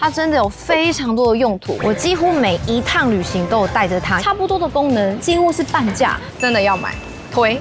它真的有非常多的用途，我几乎每一趟旅行都有带着它，差不多的功能几乎是半价，真的要买，推。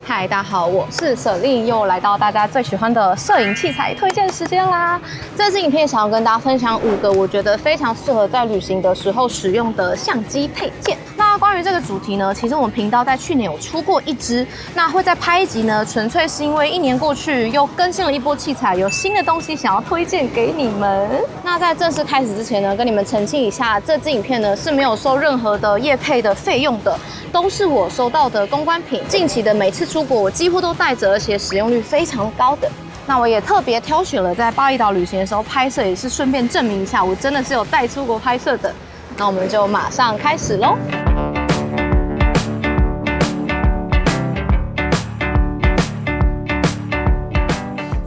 嗨，大家好，我是舍利，又来到大家最喜欢的摄影器材推荐时间啦。这支影片想要跟大家分享5个我觉得非常适合在旅行的时候使用的相机配件。那关于这个主题呢，其实我们频道在去年有出过一支，那会再拍一集呢，纯粹是因为1年过去又更新了一波器材，有新的东西想要推荐给你们。那在正式开始之前呢，跟你们澄清一下，这支影片呢是没有收任何的业配的费用的，都是我收到的公关品。近期的每次出国我几乎都带着，而且使用率非常高的。那我也特别挑选了在巴厘岛旅行的时候拍摄，也是顺便证明一下我真的是有带出国拍摄的。那我们就马上开始咯。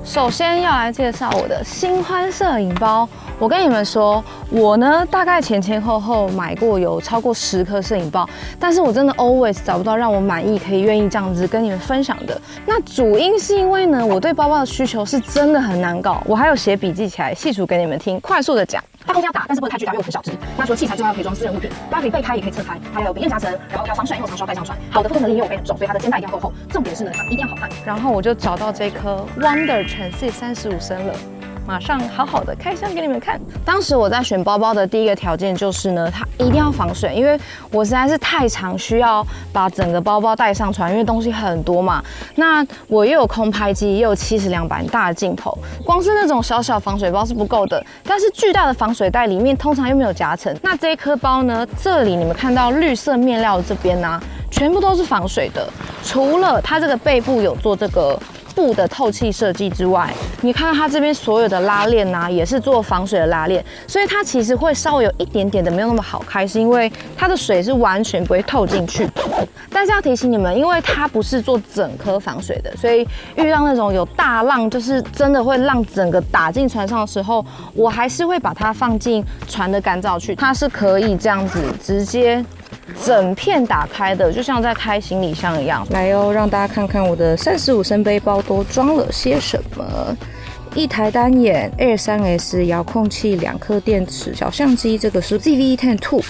首先要来介绍我的新欢摄影包。我跟你们说，我呢大概前后买过有超过10颗摄影包，但是我真的 always 找不到让我满意、可以愿意这样子跟你们分享的。那主因是因为呢，我对包包的需求是真的很难搞。我还有写笔记起来，细数给你们听，快速的讲。大空间要大，但是不能太巨大，又不小只。那除了器材之外，可以装私人物品，它可以背开也可以侧开，还有笔电夹层，然后它防水，因为我常需要带上船。好的负重能力也有背很重，所以它的肩带一定要够厚。重点是呢，它一定要好看。然后我就找到这颗 Wonder Transit 35升了。马上好好的开箱给你们看。当时我在选包包的第一个条件就是呢，它一定要防水，因为我实在是太常需要把整个包包带上船，因为东西很多嘛。那我又有空拍机，也有70、200大的镜头，光是那种小小防水包是不够的。但是巨大的防水袋里面通常又没有夹层。那这一颗包呢，这里你们看到绿色面料这边呢，全部都是防水的，除了它这个背部有做这个布的透气设计之外，你看到它这边所有的拉链啊，也是做防水的拉链，所以它其实会稍微有一点点的没有那么好开，是因为它的水是完全不会透进去的。但是要提醒你们，因为它不是做整颗防水的，所以遇到那种有大浪，就是真的会让整个打进船上的时候，我还是会把它放进船的干燥区，它是可以这样子直接整片打开的，就像在开行李箱一样。来哦，让大家看看我的35升背包都装了些什么。一台单眼 Air 3S 遥控器，2颗电池，小相机，这个是 ZV-10 II，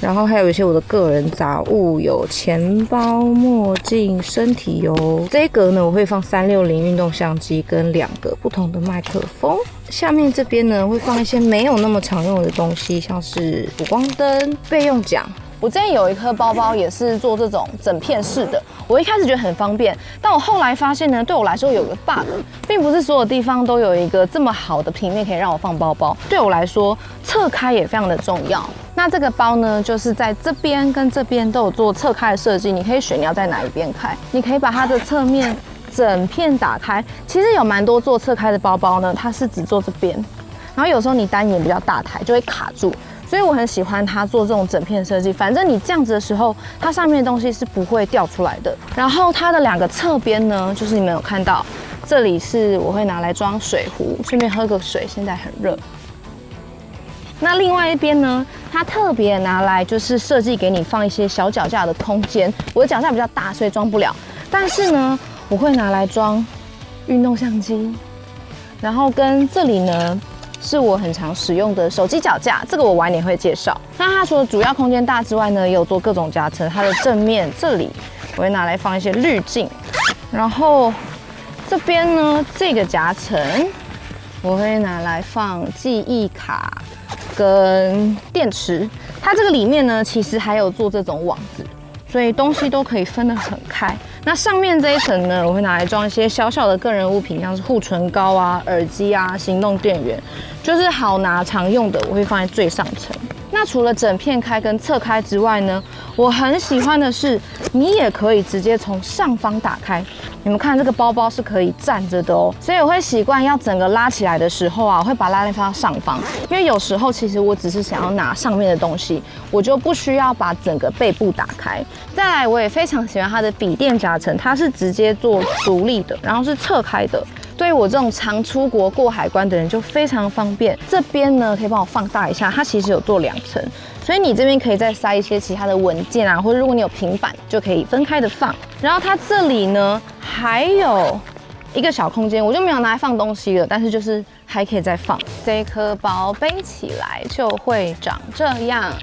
然后还有一些我的个人杂物，有钱包、墨镜、身体油。这一格呢，我会放360运动相机跟2个不同的麦克风。下面这边呢，会放一些没有那么常用的东西，像是补光灯、备用桨。我之前有一颗包包也是做这种整片式的，我一开始觉得很方便，但我后来发现呢，对我来说有个 bug， 并不是所有地方都有一个这么好的平面可以让我放包包。对我来说，侧开也非常的重要。那这个包呢，就是在这边跟这边都有做侧开的设计，你可以选你要在哪一边开，你可以把它的侧面整片打开。其实有蛮多做侧开的包包呢，它是只做这边，然后有时候你单眼比较大台就会卡住。所以我很喜欢它做这种整片设计，反正你这样子的时候，它上面的东西是不会掉出来的。然后它的2个侧边呢，就是你们有看到，这里是我会拿来装水壶，顺便喝个水，现在很热。那另外一边呢，它特别拿来就是设计给你放一些小脚架的空间。我的脚架比较大，所以装不了，但是呢，我会拿来装运动相机，然后跟这里呢，是我很常使用的手机脚架，这个我晚点会介绍。那它除了主要空间大之外呢，也有做各种夹层。它的正面这里我会拿来放一些滤镜，然后这边呢这个夹层我会拿来放记忆卡跟电池。它这个里面呢其实还有做这种网子，所以东西都可以分得很开。那上面这一层呢，我会拿来装一些小小的个人物品，像是护唇膏啊、耳机啊、行动电源，就是好拿常用的，我会放在最上层。那除了整片开跟侧开之外呢，我很喜欢的是，你也可以直接从上方打开。你们看这个包包是可以站着的哦，所以我会习惯要整个拉起来的时候啊，我会把拉链放到上方，因为有时候其实我只是想要拿上面的东西，我就不需要把整个背部打开。再来，我也非常喜欢它的笔电夹层，它是直接做独立的，然后是侧开的。对于我这种常出国过海关的人就非常方便。这边呢可以帮我放大一下，它其实有做2层，所以你这边可以再塞一些其他的文件啊，或者如果你有平板就可以分开的放。然后它这里呢还有一个小空间，我就没有拿来放东西了，但是就是还可以再放。这颗包背起来就会长这样。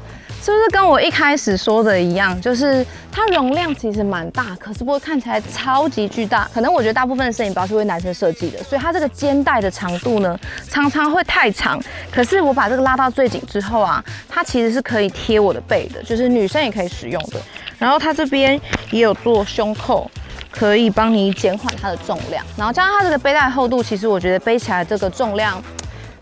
是不是跟我一开始说的一样，就是它容量其实蛮大，可是不会看起来超级巨大。可能我觉得大部分的摄影包是为男生设计的，所以它这个肩带的长度呢，常常会太长。可是我把这个拉到最紧之后啊，它其实是可以贴我的背的，就是女生也可以使用的。然后它这边也有做胸扣，可以帮你减缓它的重量。然后加上它这个背带厚度，其实我觉得背起来这个重量。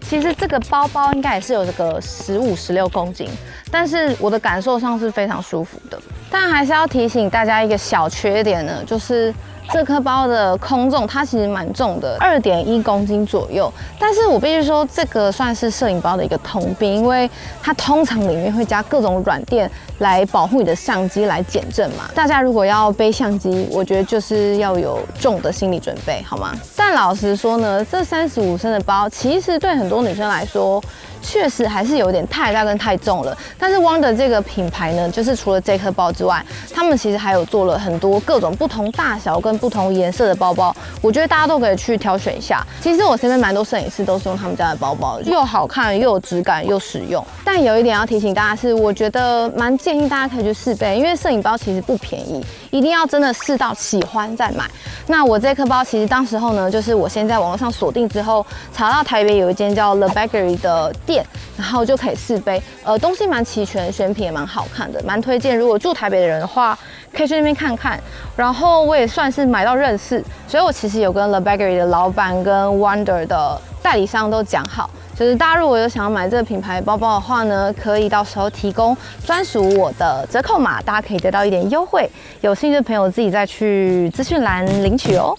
其实这个包包应该也是有这个15、16公斤，但是我的感受上是非常舒服的。但还是要提醒大家一个小缺点呢，就是这颗包的空重它其实蛮重的，2.1公斤左右。但是我必须说，这个算是摄影包的一个通病，因为它通常里面会加各种软垫来保护你的相机来减震嘛。大家如果要背相机，我觉得就是要有重的心理准备，好吗？但老实说呢，这35升的包其实对很多女生来说，确实还是有点太大跟太重了。但是 Wander 这个品牌呢，就是除了这颗包之外，他们其实还有做了很多各种不同大小跟不同颜色的包包，我觉得大家都可以去挑选一下。其实我身边蛮多摄影师都是用他们家的包包，又好看又有质感又实用。但有一点要提醒大家是，我觉得蛮建议大家可以去试背，因为摄影包其实不便宜，一定要真的试到喜欢再买。那我这颗包其实当时候呢，就是我先在网络上锁定之后，查到台北有一间叫 The Bakery 的店，然后就可以试背。东西蛮齐全，选品也蛮好看的，蛮推荐。如果住台北的人的话，可以去那边看看。然后我也算是买到认识，所以我其实有跟 The Bakery 的老板跟 Wander 的代理商都讲好。就是大家如果有想要买这个品牌包包的话呢，可以到时候提供专属我的折扣码，大家可以得到一点优惠。有兴趣的朋友自己再去资讯栏领取哦。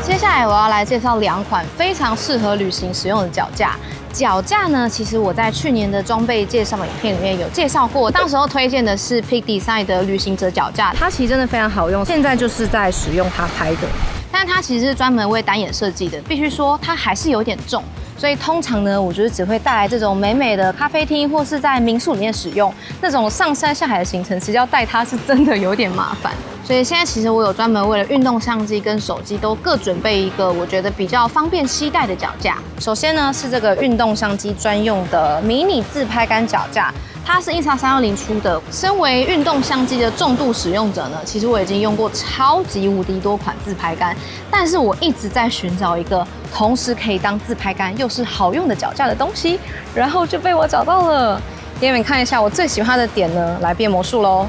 接下来我要来介绍2款非常适合旅行使用的脚架。脚架呢，其实我在去年的装备介绍影片里面有介绍过，当时候推荐的是 Peak Design 的旅行者脚架，它其实真的非常好用，现在就是在使用它拍的。但它其实是专门为单眼设计的，必须说它还是有点重，所以通常呢，我就是只会带来这种美美的咖啡厅或是在民宿里面使用，那种上山下海的行程，其实要带它是真的有点麻烦。所以现在其实我有专门为了运动相机跟手机都各准备一个我觉得比较方便携带的脚架。首先呢是这个运动相机专用的迷你自拍杆脚架。它是Insta310出的。身为运动相机的重度使用者呢，其实我已经用过超级无敌多款自拍杆，但是我一直在寻找一个同时可以当自拍杆又是好用的脚架的东西，然后就被我找到了。给你们看一下我最喜欢的点呢，来变魔术咯。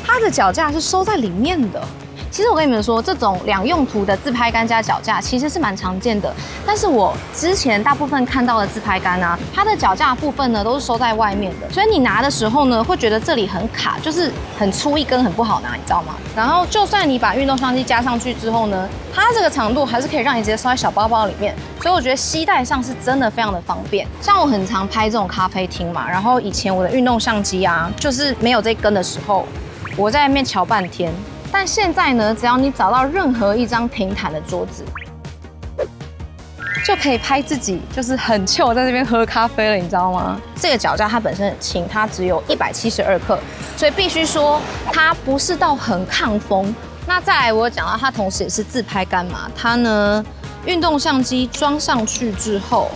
它的脚架是收在里面的。其实我跟你们说，这种两用途的自拍杆加脚架其实是蛮常见的，但是我之前大部分看到的自拍杆啊，它的脚架部分呢都是收在外面的，所以你拿的时候呢，会觉得这里很卡，就是很粗一根，很不好拿，你知道吗？然后就算你把运动相机加上去之后呢，它这个长度还是可以让你直接收在小包包里面，所以我觉得携带上是真的非常的方便。像我很常拍这种咖啡厅嘛，然后以前我的运动相机啊，就是没有这根的时候，我在那边瞧半天。但现在呢，只要你找到任何一张平坦的桌子，就可以拍自己，就是很chill在这边喝咖啡了，你知道吗？这个脚架它本身很轻，它只有172克，所以必须说它不是到很抗风。那再来，我有讲到它同时也是自拍杆嘛，它呢运动相机装上去之后，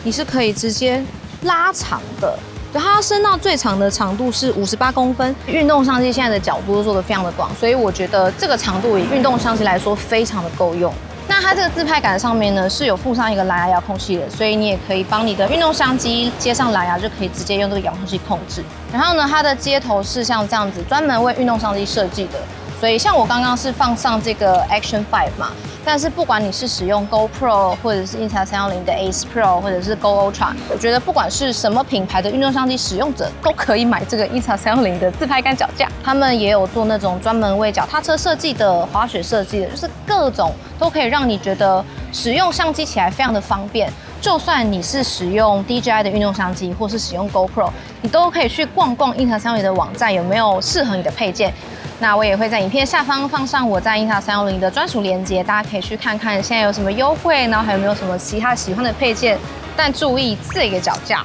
你是可以直接拉长的。对，它升到最长的长度是58公分。运动相机现在的角度都做得非常的广，所以我觉得这个长度以运动相机来说非常的够用。那它这个自拍杆上面呢是有附上一个蓝牙遥控器的，所以你也可以帮你的运动相机接上蓝牙，就可以直接用这个遥控器控制。然后呢，它的接头是像这样子，专门为运动相机设计的。所以像我刚刚是放上这个 Action 5嘛，但是不管你是使用 GoPro 或者是 Insta310的 Ace Pro 或者是 Go Ultra， 我觉得不管是什么品牌的运动相机使用者都可以买这个 Insta310的自拍杆脚架。他们也有做那种专门为脚踏车设计的、滑雪设计的，就是各种都可以让你觉得使用相机起来非常的方便。就算你是使用 DJI 的运动相机，或是使用 GoPro， 你都可以去逛逛Insta310的网站，有没有适合你的配件。那我也会在影片下方放上我在英塔310的专属链接，大家可以去看看现在有什么优惠，然后还有没有什么其他喜欢的配件。但注意这个脚架，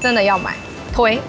真的要买，推。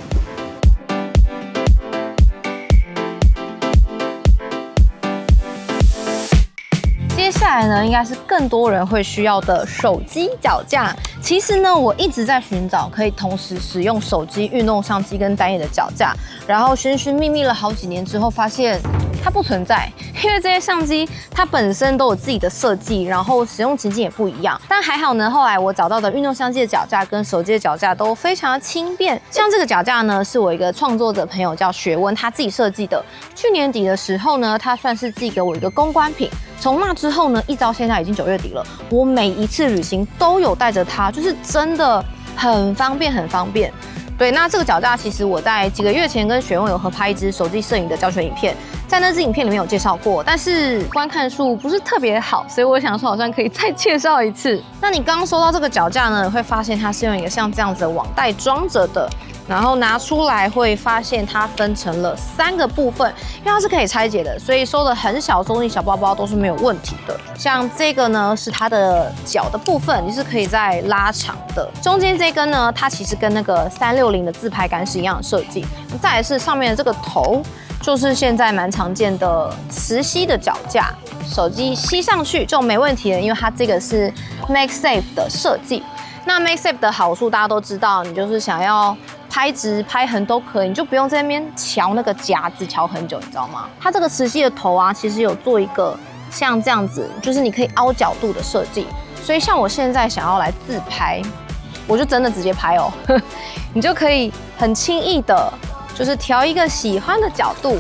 接下来呢，应该是更多人会需要的手机脚架。其实呢，我一直在寻找可以同时使用手机、运动相机跟单眼的脚架，然后寻寻觅觅了好几年之后，发现它不存在，因为这些相机它本身都有自己的设计，然后使用情境也不一样。但还好呢，后来我找到的运动相机的脚架跟手机的脚架都非常的轻便。像这个脚架呢，是我一个创作者朋友叫学温，他自己设计的。去年底的时候呢，他算是寄给我一个公关品。从那之后呢，一直到现在已经9月底了，我每一次旅行都有带着它，就是真的很方便，很方便。对，那这个脚架其实我在几个月前跟学问有合拍一支手机摄影的教学影片，在那支影片里面有介绍过，但是观看数不是特别好，所以我想说好像可以再介绍一次。那你刚刚收到这个脚架呢，会发现它是用一个像这样子的网袋装着的。然后拿出来会发现它分成了3个部分，因为它是可以拆解的，所以收的很小，收进小包包都是没有问题的。像这个呢是它的脚的部分，你是可以再拉长的。中间这根呢，它其实跟那个360的自拍杆是一样的设计。再来是上面的这个头，就是现在蛮常见的磁吸的脚架，手机吸上去就没问题了，因为它这个是 MagSafe 的设计。那 MagSafe 的好处大家都知道，你就是想要拍直拍横都可以，你就不用在那边瞧那个夹子瞧很久，你知道吗？它这个磁吸的头啊，其实有做一个像这样子，就是你可以凹角度的设计。所以像我现在想要来自拍，我就真的直接拍哦，你就可以很轻易的，就是调一个喜欢的角度，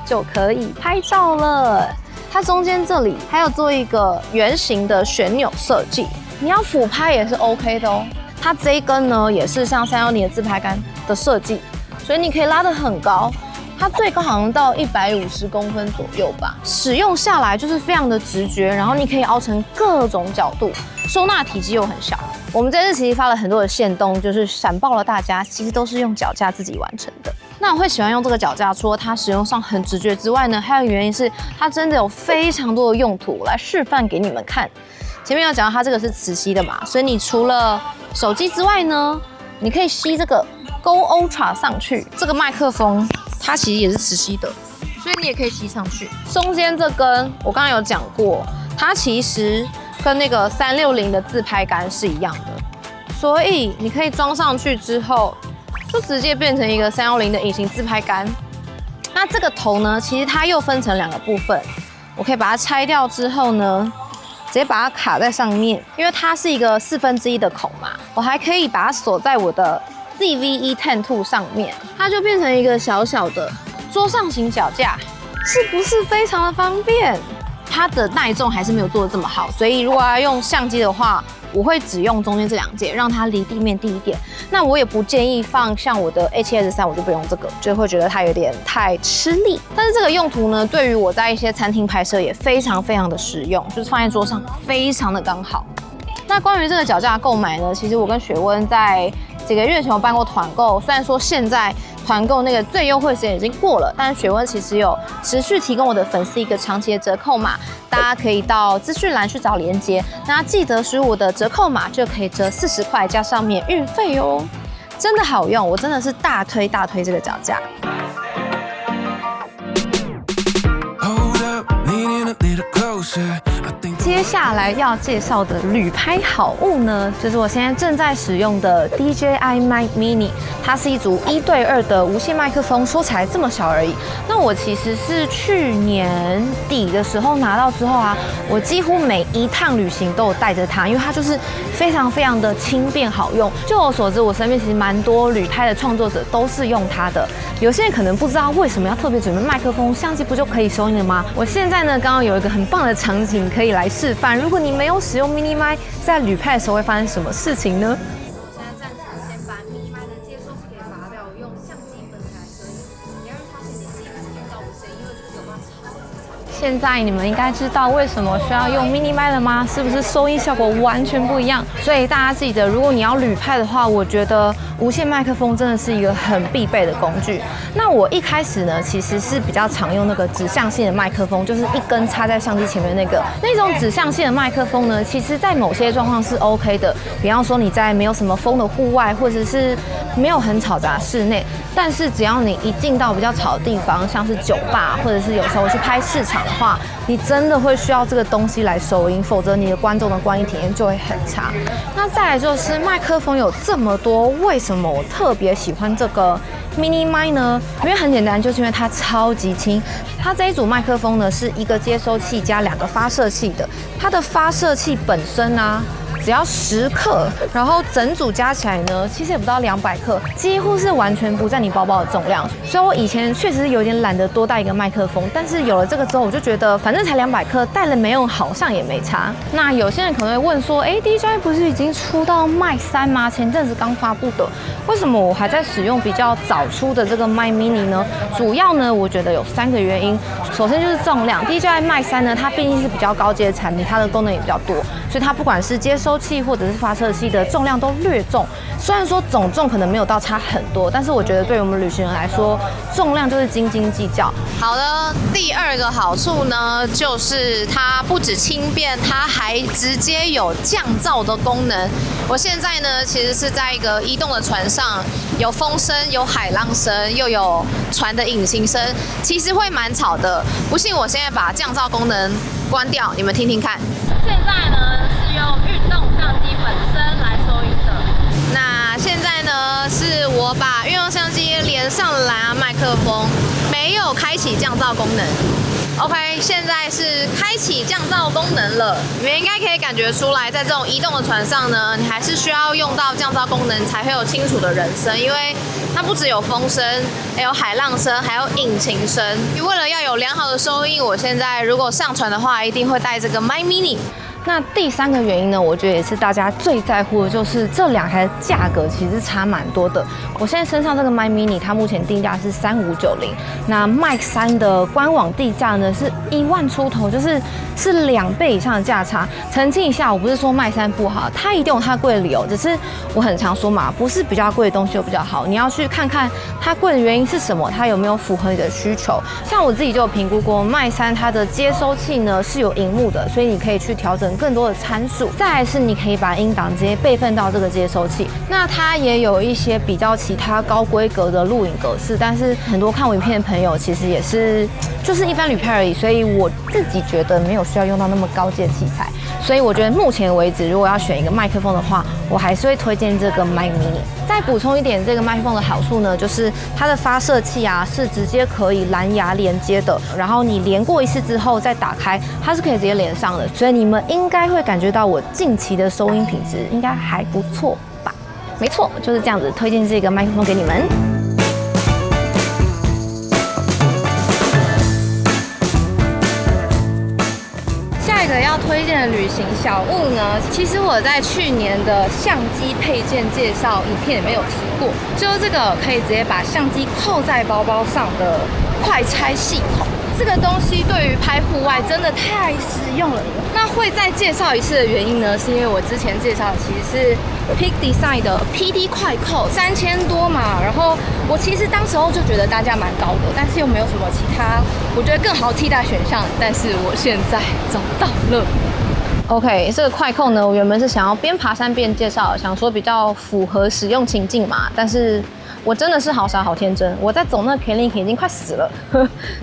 就可以拍照了。它中间这里还有做一个圆形的旋钮设计，你要俯拍也是 OK 的哦。它这一根呢，也是像310的自拍杆的设计，所以你可以拉得很高，它最高好像到150公分左右吧。使用下来就是非常的直觉，然后你可以凹成各种角度，收纳体积又很小。我们这次其实发了很多的限动，就是闪爆了大家，其实都是用脚架自己完成的。那我会喜欢用这个脚架，除了它使用上很直觉之外呢，还有一个原因是它真的有非常多的用途，我来示范给你们看。前面有讲到它这个是磁吸的嘛，所以你除了手机之外呢，你可以吸这个 Go Ultra 上去。这个麦克风它其实也是磁吸的，所以你也可以吸上去。中间这根我刚刚有讲过，它其实跟那个360的自拍杆是一样的，所以你可以装上去之后，就直接变成一个310的隐形自拍杆。那这个头呢，其实它又分成2个部分，我可以把它拆掉之后呢，直接把它卡在上面，因为它是一个1/4的孔嘛，我还可以把它锁在我的 ZV-E 10 II 上面，它就变成一个小小的桌上型脚架，是不是非常的方便？它的耐重还是没有做的这么好，所以如果要用相机的话，我会只用中间这2节，让它离地面低一点。那我也不建议放像我的 A7S3，我就不用这个，就会觉得它有点太吃力。但是这个用途呢，对于我在一些餐厅拍摄也非常非常的实用，就是放在桌上非常的刚好。那关于这个脚架购买呢，其实我跟雪温在几个月前有办过团购，虽然说现在团购那个最优惠时间已经过了，但是雪温其实有持续提供我的粉丝一个长期的折扣码，大家可以到资讯栏去找连结，那记得输入我的折扣码就可以折40块加上免运费哦，真的好用，我真的是大推这个脚架。接下来要介绍的旅拍好物呢，就是我现在正在使用的 DJI Mic Mini， 它是一组1:2的无线麦克风，说起来这么小而已。那我其实是去年底的时候拿到之后啊，我几乎每一趟旅行都有带着它，因为它就是非常非常的轻便好用。就我所知，我身边其实蛮多旅拍的创作者都是用它的。有些人可能不知道为什么要特别准备麦克风，相机不就可以收音了吗？我现在呢，刚刚有一个很棒的场景可以来示范。如果你没有使用 mini mic， 在旅拍的时候会发生什么事情呢？我现在暂时先把 mini mic 的接收器给拔掉，用相机本来声音，你会发现你自己听不到我的声音，因为这个走道超级长。现在你们应该知道为什么需要用 mini mic 了吗？是不是收音效果完全不一样？所以大家记得，如果你要旅拍的话，我觉得无线麦克风真的是一个很必备的工具。那我一开始呢，其实是比较常用那个指向性的麦克风，就是一根插在相机前面那种指向性的麦克风呢，其实在某些状况是 OK 的，比方说你在没有什么风的户外，或者是没有很嘈杂室内。但是只要你一进到比较吵的地方，像是酒吧，或者是有时候去拍市场的话，你真的会需要这个东西来收音，否则你的观众的观影体验就会很差。那再来就是麦克风有这么多，为什么我特别喜欢这个 Mini Mic 呢？因为很简单，就是因为它超级轻。它这一组麦克风呢是一个接收器加2个发射器的，它的发射器本身啊，只要10克，然后整组加起来呢，其实也不到200克，几乎是完全不占你包包的重量。所以我以前确实是有点懒得多带一个麦克风，但是有了这个之后，我就觉得反正才200克，带了没用，好像也没差。那有些人可能会问说，DJI 不是已经出到 Mic 3吗？前阵子刚发布的，为什么我还在使用比较早出的这个 Mic Mini 呢？主要呢，我觉得有3个原因。首先就是重量 ，DJI Mic 3呢，它毕竟是比较高阶的产品，它的功能也比较多，所以它不管是接收器或者是发射器的重量都略重。虽然说总重可能没有到差很多，但是我觉得对于我们旅行人来说，重量就是斤斤计较。好的，第2个好处呢，就是它不止轻便，它还直接有降噪的功能。我现在呢，其实是在一个移动的船上，有风声，有海浪声，又有船的引擎声，其实会蛮吵的。不信，我现在把降噪功能关掉，你们听听看。现在呢是用运动相机本身来收音的。那现在呢是我把运动相机连上蓝牙麦克风，没有开启降噪功能。OK， 现在是开启降噪功能了。你们应该可以感觉出来，在这种移动的船上呢，你还是需要用到降噪功能才会有清楚的人声，因为它不只有风声，还有海浪声，还有引擎声。为了要有良好的收音，我现在如果上船的话，一定会带这个 Mic Mini。那第3个原因呢，我觉得也是大家最在乎的，就是这2台的价格其实差蛮多的。我现在身上这个 Mic Mini， 它目前定价是3590，那 Mic 3的官网地价呢是1万出头，是2倍以上的价差。澄清一下，我不是说Mic 3不好，它一定有它贵的理由，只是我很常说嘛，不是比较贵的东西就比较好，你要去看看它贵的原因是什么，它有没有符合你的需求。像我自己就有评估过，Mic 3它的接收器呢是有萤幕的，所以你可以去调整更多的参数。再来是你可以把音档直接备份到这个接收器。那它也有一些比较其他高规格的录影格式，但是很多看我影片的朋友其实也是就是一般旅拍而已，所以我自己觉得没有需要用到那么高阶的器材。所以我觉得目前为止，如果要选一个麦克风的话，我还是会推荐这个 Mic Mini。再补充一点，这个麦克风的好处呢，就是它的发射器啊是直接可以蓝牙连接的，然后你连过一次之后再打开，它是可以直接连上的，所以你们应该会感觉到我近期的收音品质应该还不错吧？没错，就是这样子推荐这个麦克风给你们。下一个要推荐的旅行小物呢，其实我在去年的相机配件介绍影片里面有提过，就是这个可以直接把相机扣在包包上的快拆系统。这个东西对于拍户外真的太实用了。那会再介绍一次的原因呢，是因为我之前介绍的其实是 Peak Design 的 PD 快扣3000多嘛，然后我其实当时候就觉得单价蛮高的，但是又没有什么其他我觉得更好替代选项，但是我现在找到了。OK， 这个快扣呢，我原本是想要边爬山边介绍，想说比较符合使用情境嘛，但是我真的是好傻好天真，我在走那个 Link 已经快死了，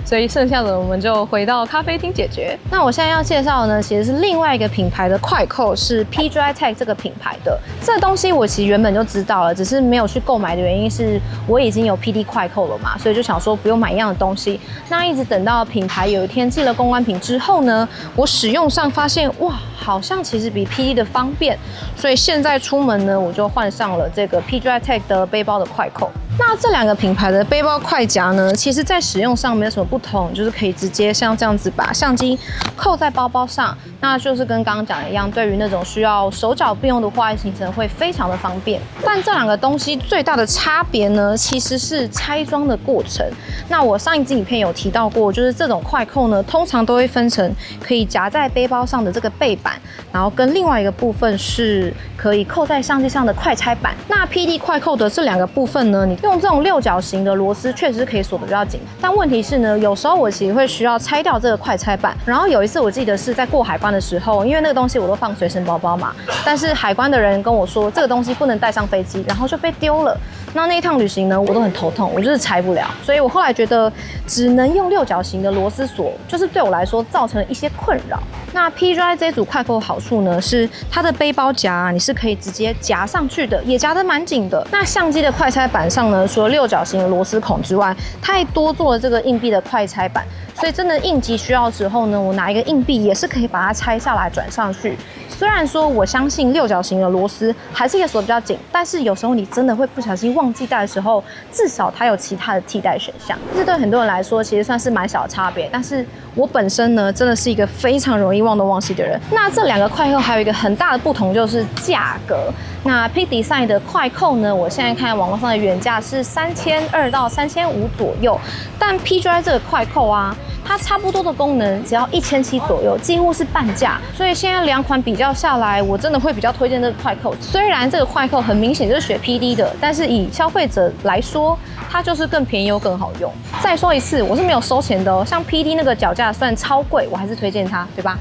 所以剩下的我们就回到咖啡厅解决。那我现在要介绍的呢，其实是另外一个品牌的快扣，是 PGI Tech 这个品牌的。这个东西我其实原本就知道了，只是没有去购买的原因是我已经有 PD 快扣了嘛，所以就想说不用买一样的东西。那一直等到品牌有一天寄了公关品之后呢，我使用上发现哇，好像其实比 PD 的方便，所以现在出门呢，我就换上了这个 PGI Tech 的背包的快扣。那这2个品牌的背包快夹呢，其实在使用上没有什么不同，就是可以直接像这样子把相机扣在包包上，那就是跟刚刚讲的一样，对于那种需要手脚并用的户外行程会非常的方便。但这2个东西最大的差别呢，其实是拆装的过程。那我上一支影片有提到过，就是这种快扣呢，通常都会分成可以夹在背包上的这个背板，然后跟另外一个部分是可以扣在相机上的快拆板。那 PD 快扣的这2个部分呢，你用这种6角形的螺丝确实是可以锁得比较紧，但问题是呢，有时候我其实会需要拆掉这个快拆板。然后有一次我记得是在过海关的时候，因为那个东西我都放随身包包嘛，但是海关的人跟我说这个东西不能带上飞机，然后就被丢了。那一趟旅行呢，我都很头痛，我就是拆不了，所以我后来觉得只能用6角形的螺丝锁，就是对我来说造成了一些困扰。那 PDRY 这组快扣的好处呢，是它的背包夹你是可以直接夹上去的，也夹得蛮紧的。那相机的快拆板上呢，除了6角形的螺丝孔之外，它还多做了这个硬币的快拆板，所以真的应急需要的时候呢，我拿一个硬币也是可以把它拆下来转上去。虽然说我相信6角形的螺丝还是可以锁得比较紧，但是有时候你真的会不小心忘记带的时候，至少它有其他的替代选项。这对很多人来说其实算是蛮小的差别，但是我本身呢，真的是一个非常容易忘东忘西的人。那这2个快扣还有一个很大的不同就是价格。那 Peak Design 的快扣呢，我现在看网络上的原价是3200到3500左右，但 PDRY 这个快扣啊，它差不多的功能只要1700左右，几乎是半价。所以现在2款比较下来，我真的会比较推荐这个快扣。虽然这个快扣很明显就是学 PD 的，但是以消费者来说，它就是更便宜又更好用。再说一次，我是没有收钱的哦。像 PD 那个脚架算超贵，我还是推荐它，对吧？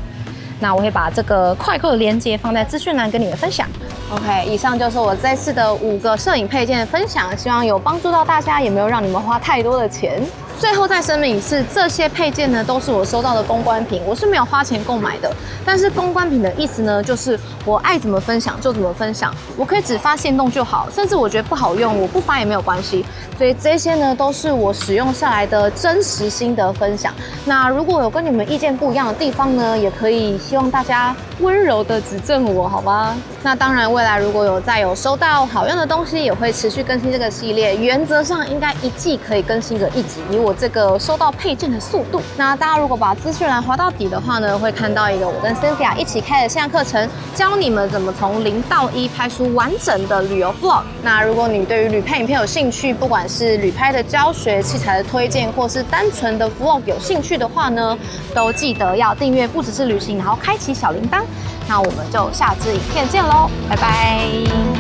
那我会把这个快扣的链接放在资讯栏跟你们分享。OK， 以上就是我这次的5个摄影配件的分享，希望有帮助到大家，也没有让你们花太多的钱。最后再声明一次，这些配件呢都是我收到的公关品，我是没有花钱购买的。但是公关品的意思呢，就是我爱怎么分享就怎么分享，我可以只发限动就好，甚至我觉得不好用，我不发也没有关系。所以这些呢都是我使用下来的真实心得分享。那如果有跟你们意见不一样的地方呢，也可以希望大家温柔的指正我，好吧？那当然，未来如果再有收到好用的东西，也会持续更新这个系列。原则上应该1季可以更新个1集，以我这个收到配件的速度。那大家如果把资讯栏滑到底的话呢，会看到一个我跟 Cynthia 一起开的线上课程，教你们怎么从0到1拍出完整的旅游 vlog。那如果你对于旅拍影片有兴趣，不管是旅拍的教学、器材的推荐，或是单纯的 vlog 有兴趣的话呢，都记得要订阅不只是旅行，然后开启小铃铛。那我们就下支影片见喽，拜拜。